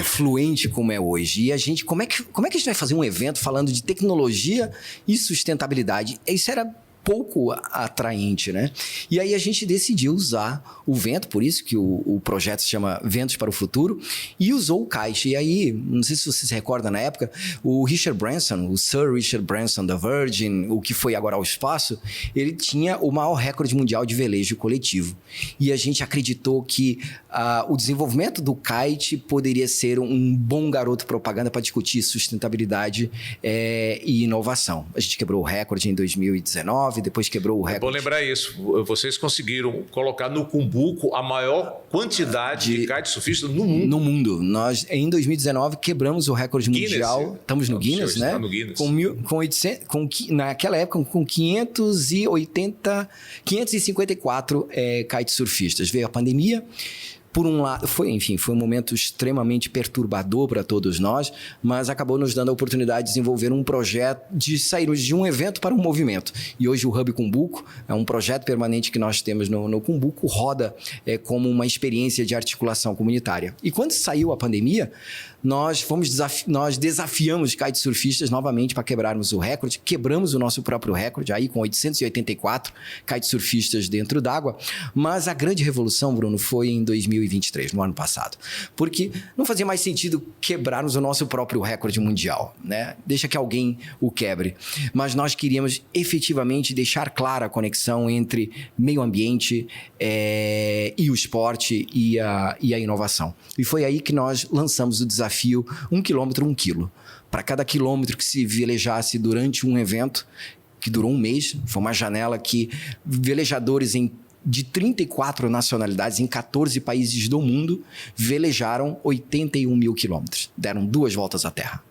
fluente como é hoje. E a gente, como é que a gente vai fazer um evento falando de tecnologia e sustentabilidade? Isso era pouco atraente, né? E aí a gente decidiu usar o vento, por isso que o projeto se chama Ventos para o Futuro, e usou o kite. E aí, não sei se você se recorda na época, o Richard Branson, o Sir Richard Branson da Virgin, o que foi agora ao espaço, ele tinha o maior recorde mundial de velejo coletivo. E a gente acreditou que o desenvolvimento do kite poderia ser um bom garoto propaganda para discutir sustentabilidade e inovação. A gente quebrou o recorde em 2019, depois quebrou o recorde. É bom lembrar isso. Vocês conseguiram colocar no Cumbuco a maior quantidade de kitesurfistas no mundo. No mundo. Nós, em 2019, quebramos o recorde mundial. Estamos no Guinness, né? No Guinness. Naquela época, com 554 kitesurfistas. Veio a pandemia. Por um lado, foi um momento extremamente perturbador para todos nós, mas acabou nos dando a oportunidade de desenvolver um projeto, de sairmos de um evento para um movimento. E hoje o Hub Cumbuco é um projeto permanente que nós temos no Cumbuco, roda como uma experiência de articulação comunitária. E quando saiu a pandemia, nós desafiamos kitesurfistas novamente para quebrarmos o recorde, quebramos o nosso próprio recorde, aí com 884 kitesurfistas dentro d'água, mas a grande revolução, Bruno, foi em 2023, no ano passado, porque não fazia mais sentido quebrarmos o nosso próprio recorde mundial, né? Deixa que alguém o quebre, mas nós queríamos efetivamente deixar clara a conexão entre meio ambiente e o esporte e a inovação. E foi aí que nós lançamos o desafio 1 quilômetro, 1 quilo. Para cada quilômetro que se velejasse durante um evento, que durou um mês, foi uma janela que velejadores de 34 nacionalidades em 14 países do mundo velejaram 81 mil quilômetros. Deram 2 voltas à Terra,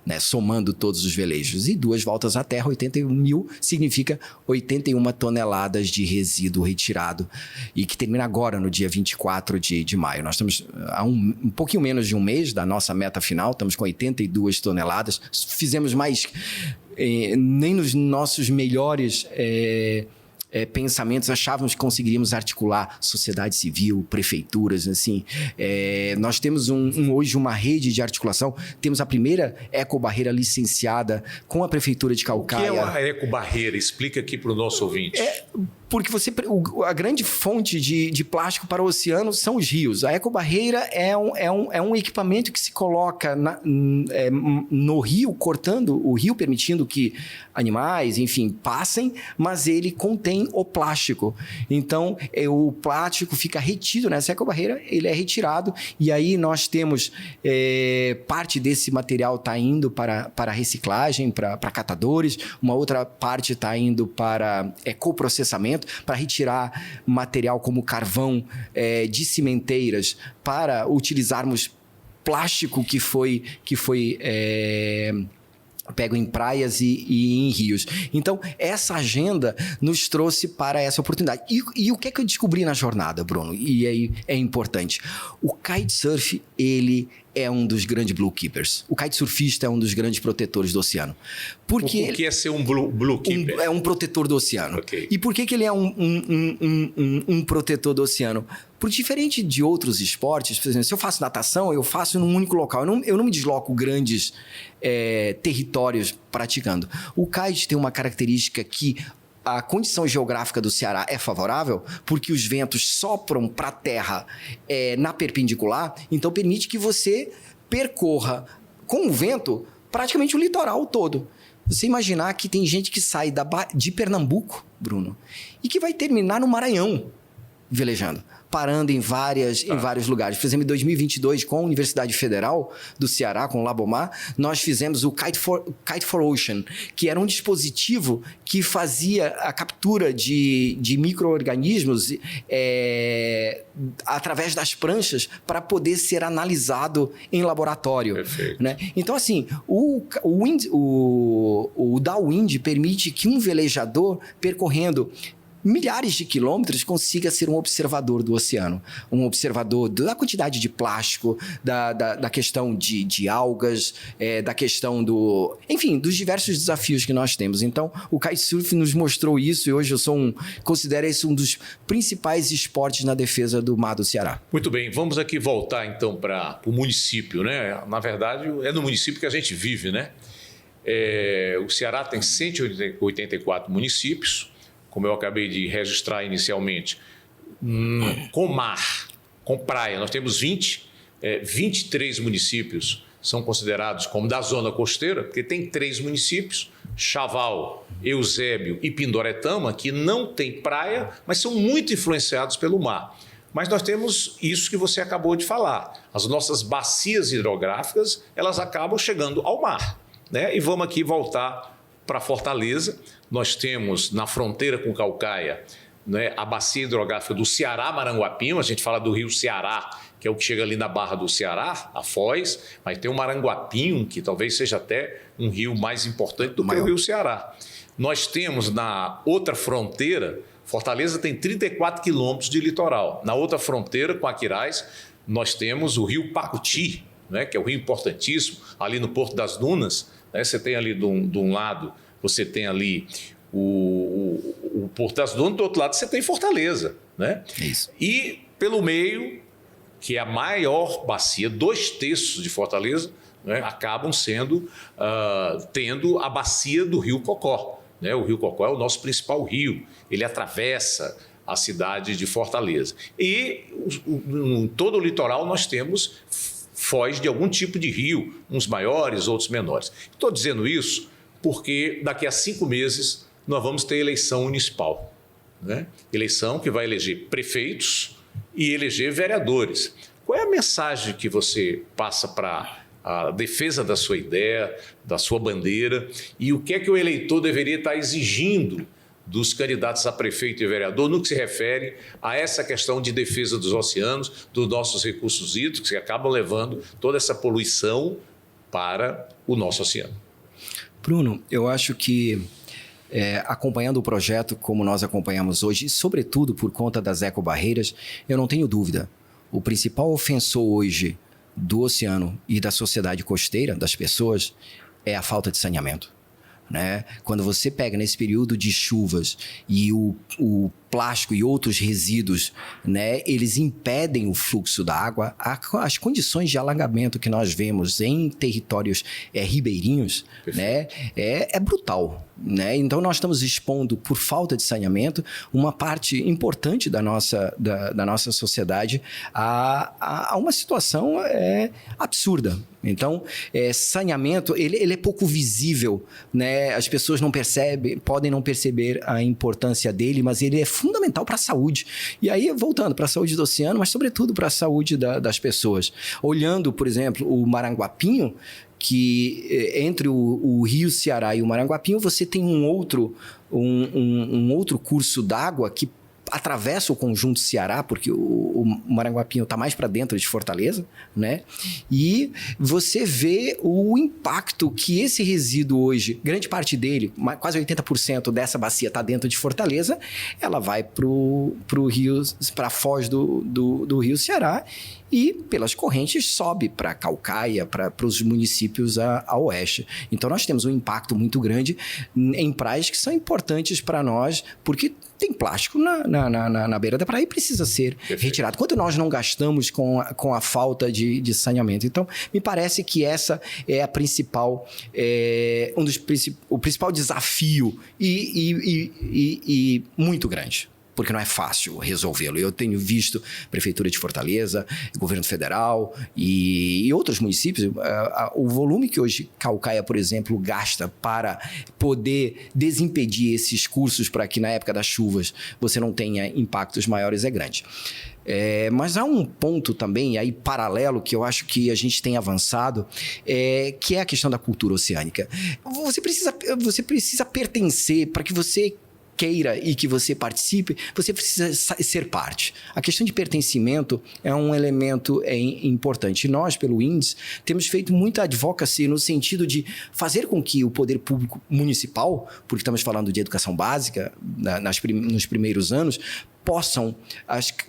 né? Somando todos os velejos. E 2 voltas à Terra, 81 mil, significa 81 toneladas de resíduo retirado. E que termina agora, no dia 24 de maio. Nós estamos a um pouquinho menos de um mês da nossa meta final, estamos com 82 toneladas. Fizemos mais, nem nos nossos melhores pensamentos achávamos que conseguiríamos articular sociedade civil, prefeituras, assim. Nós temos hoje uma rede de articulação, temos a primeira ecobarreira licenciada com a Prefeitura de Caucaia. O que é uma ecobarreira? Explica aqui para o nosso ouvinte. Porque a grande fonte de plástico para o oceano são os rios. A ecobarreira é um equipamento que se coloca no rio, cortando o rio, permitindo que animais, enfim, passem, mas ele contém o plástico. Então, o plástico fica retido nessa ecobarreira, ele é retirado, e aí nós temos parte desse material está indo para reciclagem, para catadores, uma outra parte está indo para coprocessamento, para retirar material como carvão de cimenteiras, para utilizarmos plástico que foi pego em praias e em rios. Então, essa agenda nos trouxe para essa oportunidade. E o que é que eu descobri na jornada, Bruno? E aí é importante. O kitesurf, ele é um dos grandes blue keepers. O kitesurfista é um dos grandes protetores do oceano. O que é ser um blue keeper? É um protetor do oceano. Okay. E por que ele é um protetor do oceano? Por diferente de outros esportes, por exemplo, se eu faço natação, eu faço num único local. Eu não me desloco grandes territórios praticando. O kite tem uma característica que a condição geográfica do Ceará é favorável, porque os ventos sopram para a terra na perpendicular, então permite que você percorra com o vento praticamente o litoral todo. Você imaginar que tem gente que sai de Pernambuco, Bruno, e que vai terminar no Maranhão. velejando, parando em vários lugares. Por exemplo, em 2022, com a Universidade Federal do Ceará, com o Labomar, nós fizemos o Kite for Ocean, que era um dispositivo que fazia a captura de micro-organismos através das pranchas para poder ser analisado em laboratório. Perfeito. Né? Então, assim, o Downwind permite que um velejador percorrendo milhares de quilômetros consiga ser um observador do oceano, um observador da quantidade de plástico, da questão de algas, da questão enfim, dos diversos desafios que nós temos. Então, o kitesurf nos mostrou isso e hoje considero esse um dos principais esportes na defesa do mar do Ceará. Muito bem, vamos aqui voltar então para o município, né? Na verdade, é no município que a gente vive, né? O Ceará tem 184 municípios, como eu acabei de registrar inicialmente, com mar, com praia. Nós temos 23 municípios são considerados como da zona costeira, porque tem 3 municípios, Chaval, Eusébio e Pindoretama, que não tem praia, mas são muito influenciados pelo mar. Mas nós temos isso que você acabou de falar. As nossas bacias hidrográficas, elas acabam chegando ao mar, né? E vamos aqui voltar para Fortaleza. Nós temos na fronteira com Caucaia, né, a bacia hidrográfica do Ceará-Maranguapinho. A gente fala do rio Ceará, que é o que chega ali na Barra do Ceará, a Foz, mas tem o Maranguapinho, que talvez seja até um rio mais importante do que o rio Ceará. Nós temos na outra fronteira, Fortaleza tem 34 quilômetros de litoral. Na outra fronteira, com Aquiraz, nós temos o rio Pacuti, né, que é um rio importantíssimo, ali no Porto das Dunas. Né, você tem ali de um lado, você tem ali o Porto das Dunas, do outro lado você tem Fortaleza. Né? Isso. E pelo meio, que é a maior bacia, 2/3 de Fortaleza, né, acabam tendo a bacia do Rio Cocó. Né? O Rio Cocó é o nosso principal rio, ele atravessa a cidade de Fortaleza. E em todo o litoral nós temos foz de algum tipo de rio, uns maiores, outros menores. Estou dizendo isso porque daqui a 5 meses nós vamos ter eleição municipal. Né? Eleição que vai eleger prefeitos e eleger vereadores. Qual é a mensagem que você passa para a defesa da sua ideia, da sua bandeira, e o que é que o eleitor deveria estar exigindo dos candidatos a prefeito e vereador no que se refere a essa questão de defesa dos oceanos, dos nossos recursos hídricos, que acabam levando toda essa poluição para o nosso oceano? Bruno, eu acho que acompanhando o projeto como nós acompanhamos hoje, e sobretudo por conta das ecobarreiras, eu não tenho dúvida, o principal ofensor hoje do oceano e da sociedade costeira, das pessoas, é a falta de saneamento. Né? Quando você pega nesse período de chuvas e o plástico e outros resíduos, né, eles impedem o fluxo da água, as condições de alagamento que nós vemos em territórios ribeirinhos, né, é brutal. Né? Então, nós estamos expondo, por falta de saneamento, uma parte importante da nossa sociedade a uma situação absurda. Então, saneamento, ele é pouco visível, né? As pessoas não podem não perceber a importância dele, mas ele é fundamental para a saúde. E aí, voltando para a saúde do oceano, mas sobretudo para a saúde das pessoas. Olhando, por exemplo, o Maranguapinho, que entre o Rio Ceará e o Maranguapinho, você tem um outro curso d'água que atravessa o conjunto Ceará, porque o Maranguapinho está mais para dentro de Fortaleza, né? E você vê o impacto que esse resíduo hoje, grande parte dele, quase 80% dessa bacia está dentro de Fortaleza, ela vai para a foz do Rio Ceará e pelas correntes sobe para Caucaia, para os municípios a oeste. Então nós temos um impacto muito grande em praias que são importantes para nós, porque tem plástico na beira da praia e precisa ser retirado. Quanto nós não gastamos com a falta de saneamento? Então, me parece que essa é a principal, o principal desafio e muito grande. porque não é fácil resolvê-lo. Eu tenho visto Prefeitura de Fortaleza, Governo Federal e outros municípios, o volume que hoje Caucaia, por exemplo, gasta para poder desimpedir esses cursos para que na época das chuvas você não tenha impactos maiores é grande. Mas há um ponto também, aí paralelo, que eu acho que a gente tem avançado, que é a questão da cultura oceânica. Você precisa pertencer para que você queira e que você participe, você precisa ser parte. A questão de pertencimento é um elemento importante. Nós, pelo INDES, temos feito muita advocacy no sentido de fazer com que o poder público municipal, porque estamos falando de educação básica nos primeiros anos,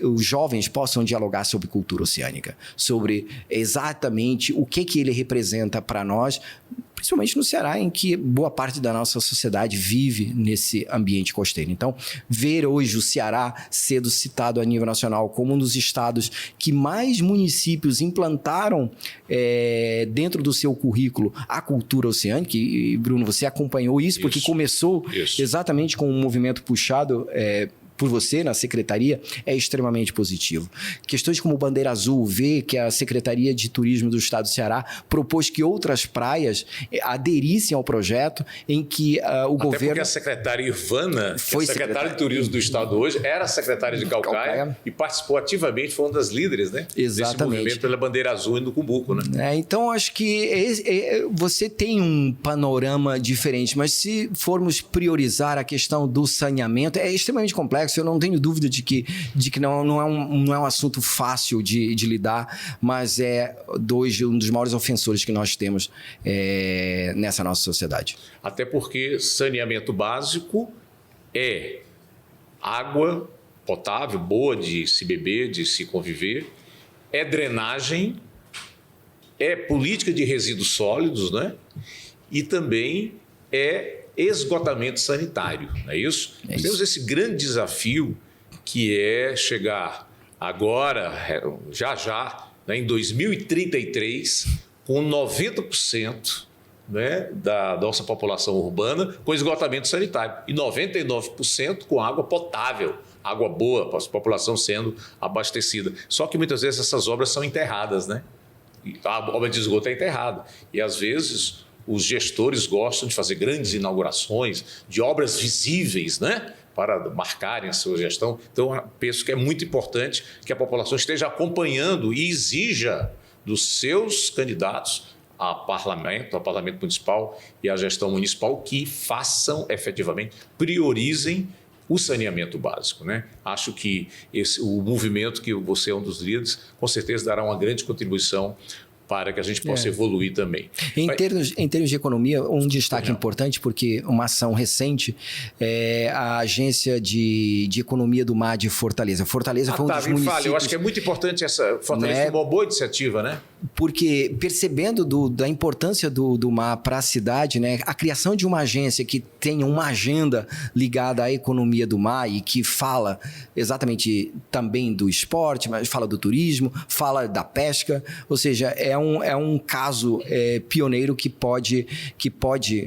os jovens possam dialogar sobre cultura oceânica, sobre exatamente o que ele representa para nós, principalmente no Ceará, em que boa parte da nossa sociedade vive nesse ambiente costeiro. Então, ver hoje o Ceará sendo citado a nível nacional como um dos estados que mais municípios implantaram dentro do seu currículo a cultura oceânica, e Bruno, você acompanhou isso, porque começou exatamente com um movimento puxado por você na secretaria, é extremamente positivo. Questões como Bandeira Azul, ver que a Secretaria de Turismo do Estado do Ceará propôs que outras praias aderissem ao projeto em que o governo... Até porque a secretária Ivana, foi secretária de Turismo do Estado hoje, era secretária de Caucaia e participou ativamente, foi uma das líderes, né? Exatamente. Desse movimento pela Bandeira Azul no Cumbuco, né? Então, acho que você tem um panorama diferente, mas se formos priorizar a questão do saneamento, é extremamente complexo. Eu não tenho dúvida de que não é um assunto fácil de lidar, mas um dos maiores ofensores que nós temos nessa nossa sociedade. Até porque saneamento básico é água potável, boa de se beber, de se conviver, é drenagem, é política de resíduos sólidos, né? E também é esgotamento sanitário, não é isso? Temos esse grande desafio que é chegar agora, já, né, em 2033, com 90%, né, da nossa população urbana com esgotamento sanitário e 99% com água potável, água boa, para a população sendo abastecida. Só que muitas vezes essas obras são enterradas, né? A obra de esgoto é enterrada e às vezes os gestores gostam de fazer grandes inaugurações de obras visíveis, né? Para marcarem a sua gestão. Então, eu penso que é muito importante que a população esteja acompanhando e exija dos seus candidatos ao parlamento municipal e à gestão municipal que façam efetivamente, priorizem o saneamento básico, né? Acho que o movimento que você é um dos líderes, com certeza dará uma grande contribuição para que a gente possa evoluir também. Em termos de economia, um destaque importante, porque uma ação recente é a Agência de Economia do Mar de Fortaleza. Fortaleza foi um dos municípios... Eu acho que é muito importante essa... Fortaleza foi uma boa iniciativa, né? Porque percebendo da importância do mar para a cidade, né, a criação de uma agência que tenha uma agenda ligada à economia do mar e que fala exatamente também do esporte, mas fala do turismo, fala da pesca, ou seja, é um caso pioneiro que pode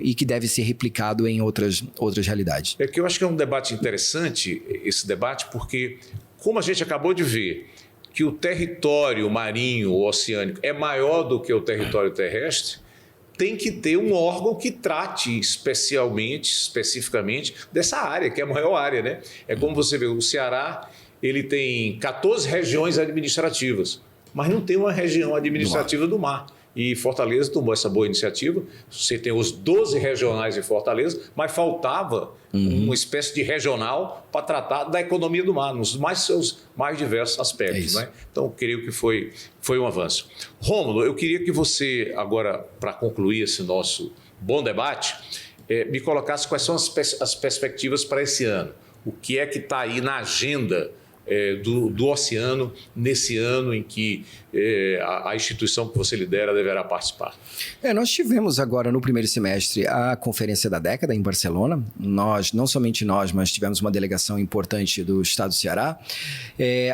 e que deve ser replicado em outras realidades. É que eu acho que é um debate interessante, esse debate, porque como a gente acabou de ver que o território marinho ou oceânico é maior do que o território terrestre, tem que ter um órgão que trate especificamente dessa área, que é a maior área, né? É como você vê, o Ceará, ele tem 14 regiões administrativas, mas não tem uma região administrativa do mar. E Fortaleza tomou essa boa iniciativa. Você tem os 12 regionais em Fortaleza, mas faltava uma espécie de regional para tratar da economia do mar, nos seus mais diversos aspectos. Né? Então, eu creio que foi um avanço. Rômulo, eu queria que você, agora, para concluir esse nosso bom debate, me colocasse quais são as perspectivas para esse ano. O que é que está aí na agenda do oceano nesse ano em que a instituição que você lidera deverá participar? Nós tivemos agora no primeiro semestre a Conferência da Década em Barcelona. Não somente nós, mas tivemos uma delegação importante do estado do Ceará.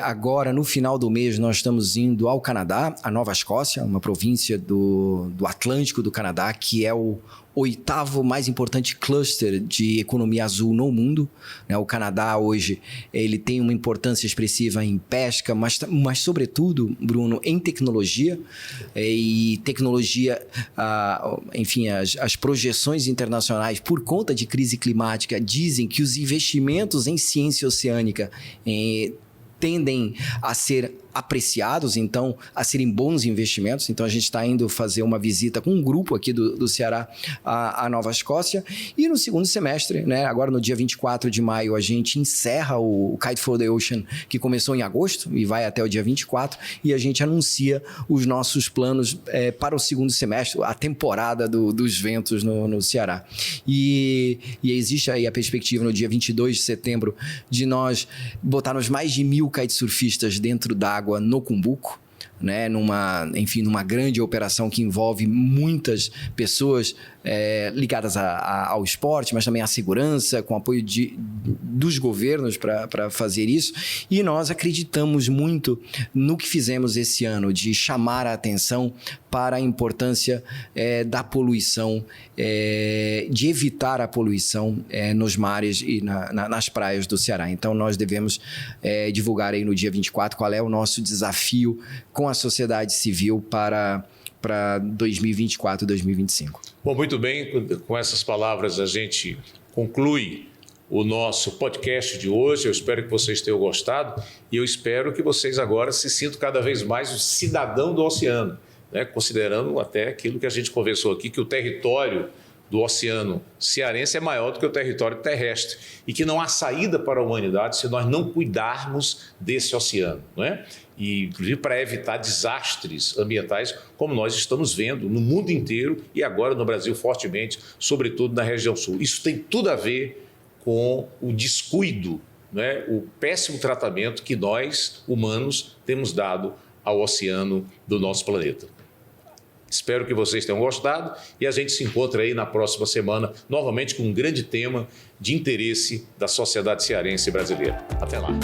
Agora, no final do mês, nós estamos indo ao Canadá, a Nova Escócia, uma província do Atlântico do Canadá, que é o 8º mais importante cluster de economia azul no mundo, né? O Canadá hoje ele tem uma importância expressiva em pesca, mas sobretudo, Bruno, em tecnologia. E tecnologia, enfim, as projeções internacionais por conta de crise climática dizem que os investimentos em ciência oceânica tendem a ser apreciados, então, a serem bons investimentos. Então, a gente está indo fazer uma visita com um grupo aqui do Ceará à Nova Escócia. E no segundo semestre, né, agora no dia 24 de maio, a gente encerra o Kite for the Ocean, que começou em agosto e vai até o dia 24, e a gente anuncia os nossos planos para o segundo semestre, a temporada dos ventos no Ceará. E existe aí a perspectiva no dia 22 de setembro de nós botarmos mais de 1.000 kitesurfistas dentro da água no Cumbuco, né? Numa grande operação que envolve muitas pessoas ligadas ao esporte, mas também à segurança, com apoio dos governos para fazer isso. E nós acreditamos muito no que fizemos esse ano, de chamar a atenção para a importância da poluição, de evitar a poluição nos mares e nas praias do Ceará. Então, nós devemos divulgar aí no dia 24 qual é o nosso desafio com a sociedade civil para 2024 e 2025. Bom, muito bem. Com essas palavras, a gente conclui o nosso podcast de hoje. Eu espero que vocês tenham gostado e eu espero que vocês agora se sintam cada vez mais o cidadão do oceano, né? Considerando até aquilo que a gente conversou aqui, que o território do oceano cearense é maior do que o território terrestre e que não há saída para a humanidade se nós não cuidarmos desse oceano, não é? E, inclusive, para evitar desastres ambientais, como nós estamos vendo no mundo inteiro e agora no Brasil fortemente, sobretudo na região sul. Isso tem tudo a ver com o descuido, né? O péssimo tratamento que nós, humanos, temos dado ao oceano do nosso planeta. Espero que vocês tenham gostado e a gente se encontra aí na próxima semana, novamente com um grande tema de interesse da sociedade cearense e brasileira. Até lá!